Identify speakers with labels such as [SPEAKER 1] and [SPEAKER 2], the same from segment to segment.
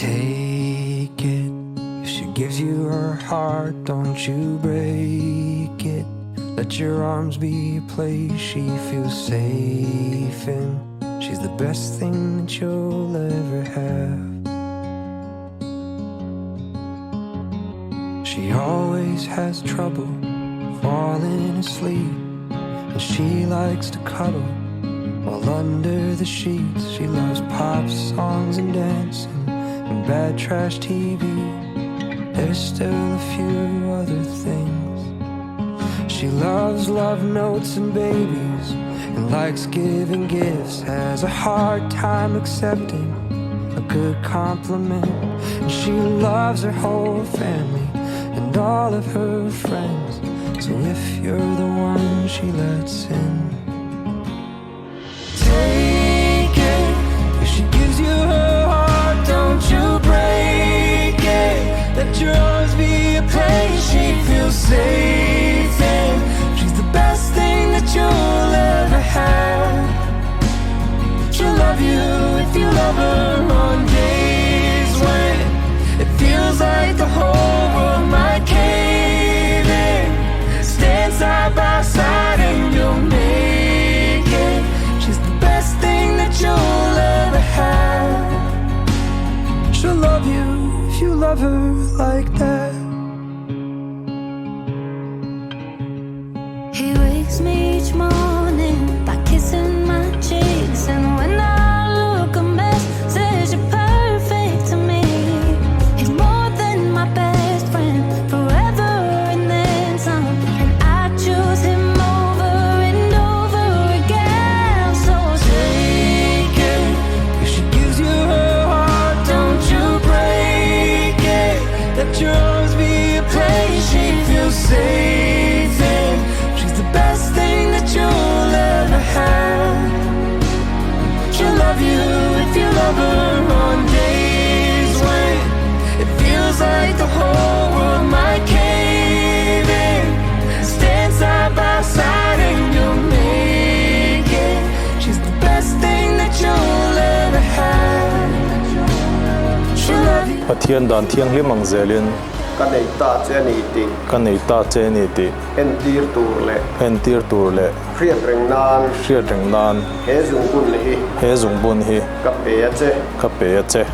[SPEAKER 1] Take it. If she gives you her heart, don't you break it. Let your arms be a place she feels safe in. She's the best thing that you'll ever have. She always has trouble falling asleep, and she likes to cuddle while under the sheets. She loves pop songs and dancing and bad trash TV. There's still a few other things. She loves love notes and babies and likes giving gifts. Has a hard time accepting a good compliment. And she loves her whole family and all of her friends. So if you're the one she lets in, take it. If she gives you her heart, don't you break it. Let your arms be a place she feels safe in. She's the best thing that you'll ever have. She'll love you if you love her on days when it feels like the whole world might cave in. Stand side by side and you'll make it. She's the best thing that you'll ever have. She'll love you if you love her like that.
[SPEAKER 2] He wakes me each morning by kissing my cheeks, and when I look a mess, says you're perfect to me. He's more than my best friend, forever and then some, and I choose him over and over again. So
[SPEAKER 1] Take it. If she gives you her heart, don't you break it. Let your arms be a place she feels safe in. She's the best thing that you'll ever have. She'll love you if you love her on days when it feels like the whole world might cave in. Stand side by side and you'll make it. She's the best thing that you'll ever have. She'll love you.
[SPEAKER 3] Pathian dan thiang hlim ang zelin
[SPEAKER 4] kan ei ta cheni ting
[SPEAKER 3] kan nei ta che ni ti
[SPEAKER 4] en tir tur le riat reng nan he zung bun hi ka pe che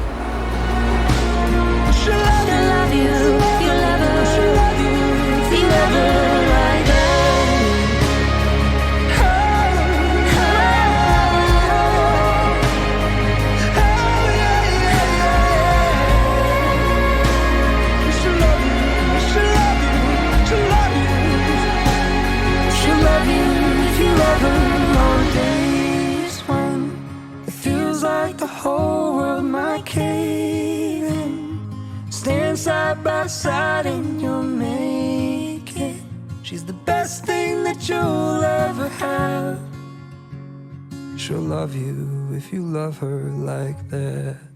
[SPEAKER 2] she'll love you if you love her. She'll love you if you love her like that.
[SPEAKER 1] She'll love you, she'll love you, she'll love you. She'll love you if you love her on days when it feels like the whole world might cave in. Stand side by side and you'll make it. She's the best thing that you'll ever have. She'll love you if you love her like that.